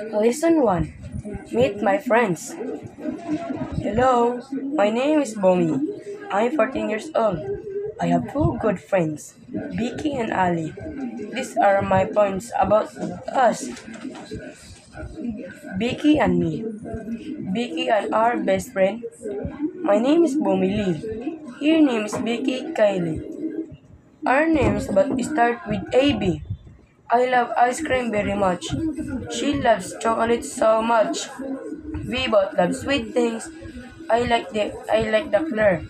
Lesson 1. Meet my friends. Hello, my name is Bomi. I'm 14 years old. I have two good friends, Vicky and Ali. These are my points about us, Vicky and me. Vicky and our best friend. My name is Bomi Lee. Her name is Vicky Kylie. Our names but start with AB. I love ice cream very much. She loves chocolate so much. We both love sweet things. I like the color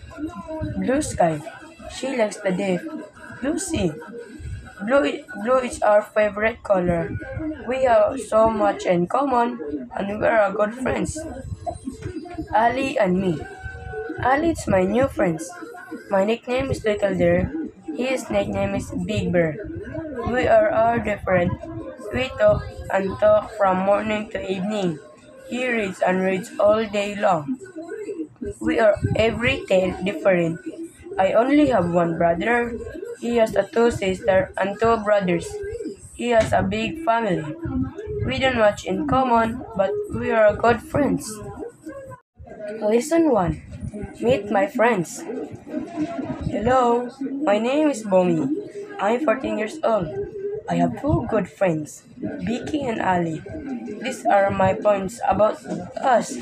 blue sky. She likes the deep blue sea. Blue is our favorite color. We have so much in common and we are good friends. Ali and me. Ali is my new friend. My nickname is Little Deer. His nickname is Big Bear. We are all different. We talk and talk from morning to evening. He reads and reads all day long. We are every day different. I only have one brother. He has a two sisters and two brothers. He has a big family. We don't much in common, but we are good friends. Lesson 1. Meet my friends. Hello, my name is Bomi. I'm 14 years old. I have two good friends, Vicky and Ali. These are my points about us,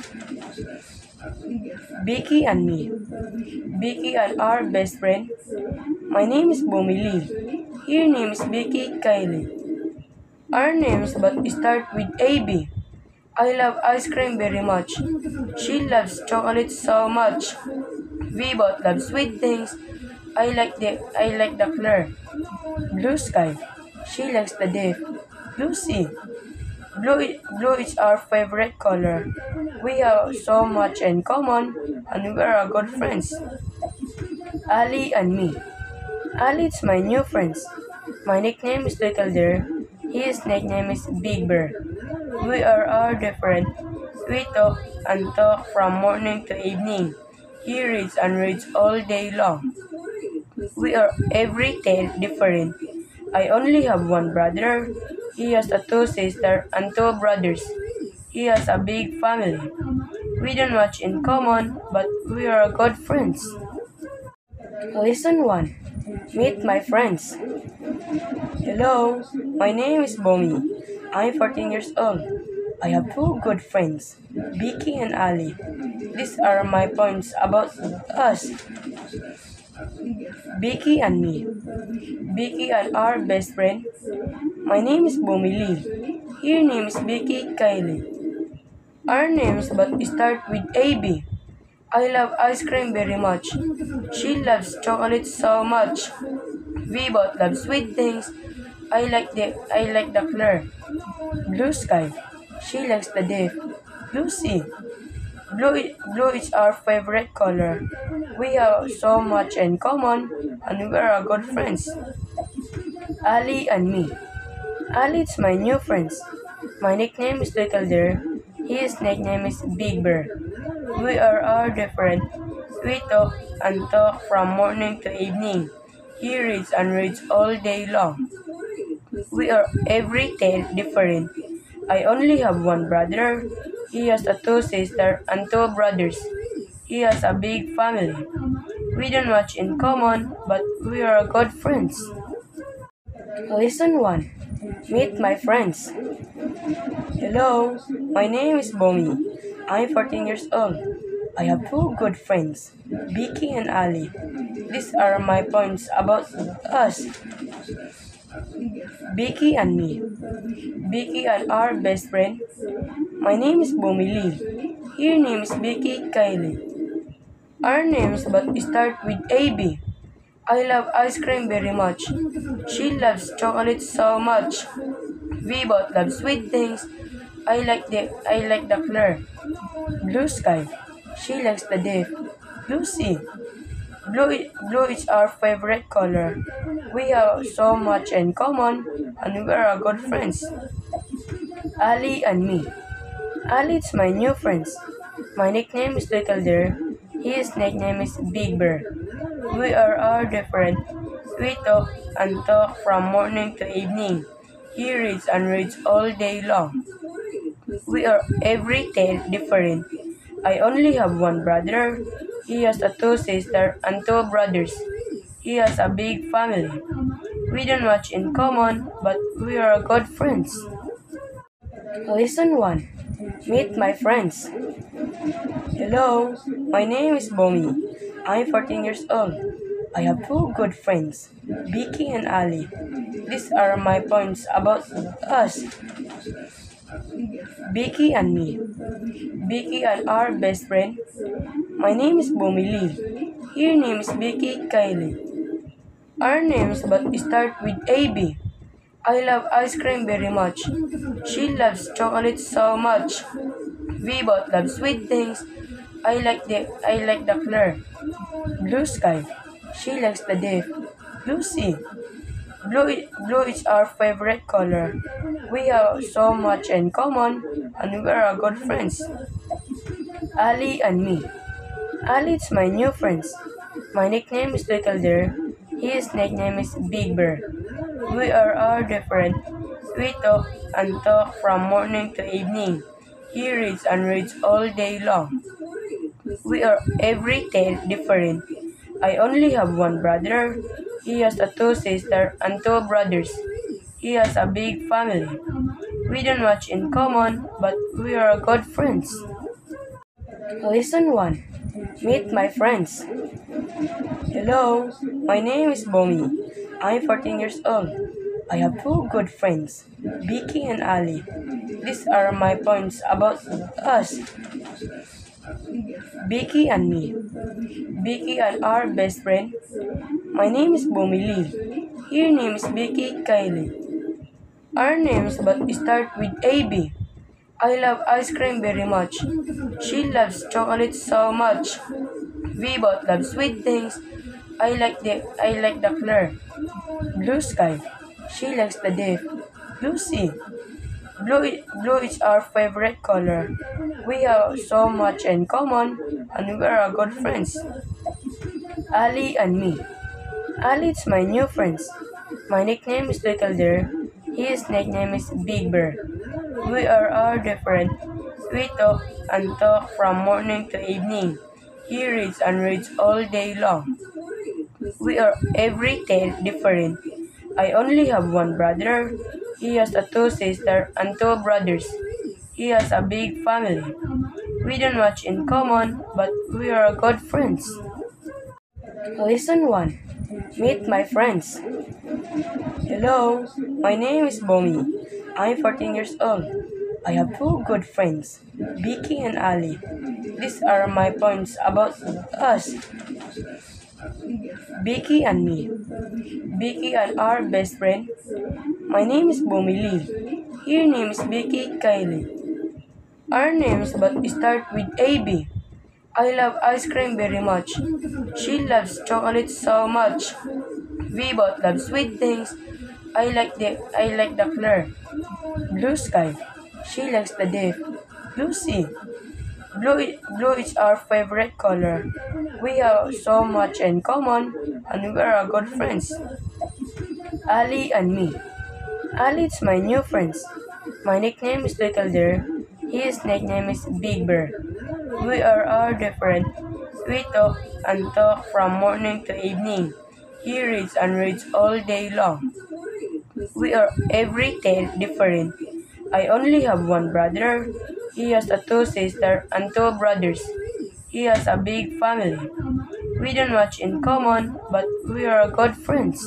Vicky and me. Vicky and our best friend. My name is Bomi Lee. Her name is Vicky Kylie. Our names but start with AB. I love ice cream very much. She loves chocolate so much. We both love sweet things. I like the color blue sky. She likes the deep blue sea. Blue is our favorite color. We have so much in common and we are good friends. Ali and me. Ali is my new friend. My nickname is Little Deer. His nickname is Big Bear. We are all different. We talk and talk from morning to evening. He reads and reads all day long. We are every day different. I only have one brother. He has a two sisters and two brothers. He has a big family. We don't much in common, but we are good friends. Lesson 1. Meet my friends. Hello, my name is Bomi. I'm 14 years old. I have two good friends, Vicky and Ali. These are my points about us, Vicky and me. Vicky and our best friend. My name is Bomi Lee. Her name is Vicky Kylie. Our names but start with AB. I love ice cream very much. She loves chocolate so much. We both love sweet things. I like the color blue sky. She likes the deep blue sea. Blue is our favorite color. We have so much in common and we are good friends. Ali and me. Ali is my new friend. My nickname is Little Deer. His nickname is Big Bear. We are all different. We talk and talk from morning to evening. He reads and reads all day long. We are every day different. I only have one brother. He has a two sisters and two brothers. He has a big family. We don't much in common, but we are good friends. Lesson 1. Meet my friends. Hello, my name is Bomi. I'm 14 years old. I have two good friends, Vicky and Ali. These are my points about us, Vicky and me. Vicky and our best friend. My name is Bomi Lee. Her name is Vicky Kylie. Our names but start with AB. I love ice cream very much. She loves chocolate so much. We both love sweet things. I like the color blue sky. She likes the deep blue sea. Blue is our favorite color. We have so much in common and we are good friends. Ali and me. Ali is my new friend. My nickname is Little Deer. His nickname is Big Bear. We are all different. We talk and talk from morning to evening. He reads and reads all day long. We are every day different. I only have one brother. He has a two sisters and two brothers. He has a big family. We don't much in common, but we are good friends. Lesson 1. Meet my friends. Hello, my name is Bomi. I'm 14 years old. I have two good friends, Vicky and Ali. These are my points about us, Vicky and me. Vicky and our best friend. My name is Bomi Lee. Her name is Vicky Kylie. Our names but start with AB. I love ice cream very much. She loves chocolate so much. We both love sweet things. I like the color blue sky. She likes the deep blue sea. Blue is our favorite color. We have so much in common and we are good friends. Ali and me. Ali is my new friend. My nickname is Little Deer. His nickname is Big Bear. We are all different. We talk and talk from morning to evening. He reads and reads all day long. We are every day different. I only have one brother. He has a two sisters and two brothers. He has a big family. We don't much in common, but we are good friends. Lesson 1. Meet my friends. Hello, my name is Bomi. I'm 14 years old. I have two good friends, Vicky and Ali. These are my points about us, Vicky and me. Vicky and our best friend. My name is Bomi Lee. Her name is Vicky Kylie. Our names but start with AB. I love ice cream very much. She loves chocolate so much. We both love sweet things. I like the color blue sky. She likes the deep blue sea. Blue is our favorite color. We have so much in common and we are good friends. Ali and me. Ali is my new friend. My nickname is Little Deer. His nickname is Big Bear. We are all different. We talk and talk from morning to evening. He reads and reads all day long. We are every day different. I only have one brother. He has a two sisters and two brothers. He has a big family. We don't much in common, but we are good friends. Lesson 1. Meet my friends. Hello, my name is Bomi. I'm 14 years old. I have two good friends, Vicky and Ali. These are my points about us, Vicky and me. Vicky and our best friend. My name is Bomi Lee. Her name is Vicky Kylie. Our names but start with AB. I love ice cream very much. She loves chocolate so much. We both love sweet things. I like the color blue sky. She likes the deep blue sea. Blue is our favorite color. We have so much in common and we are good friends. Ali and me. Ali is my new friend. My nickname is Little Deer. His nickname is Big Bear. We are all different. We talk and talk from morning to evening. He reads and reads all day long. We are every day different. I only have one brother. He has a two sisters and two brothers. He has a big family. We don't much in common, but we are good friends.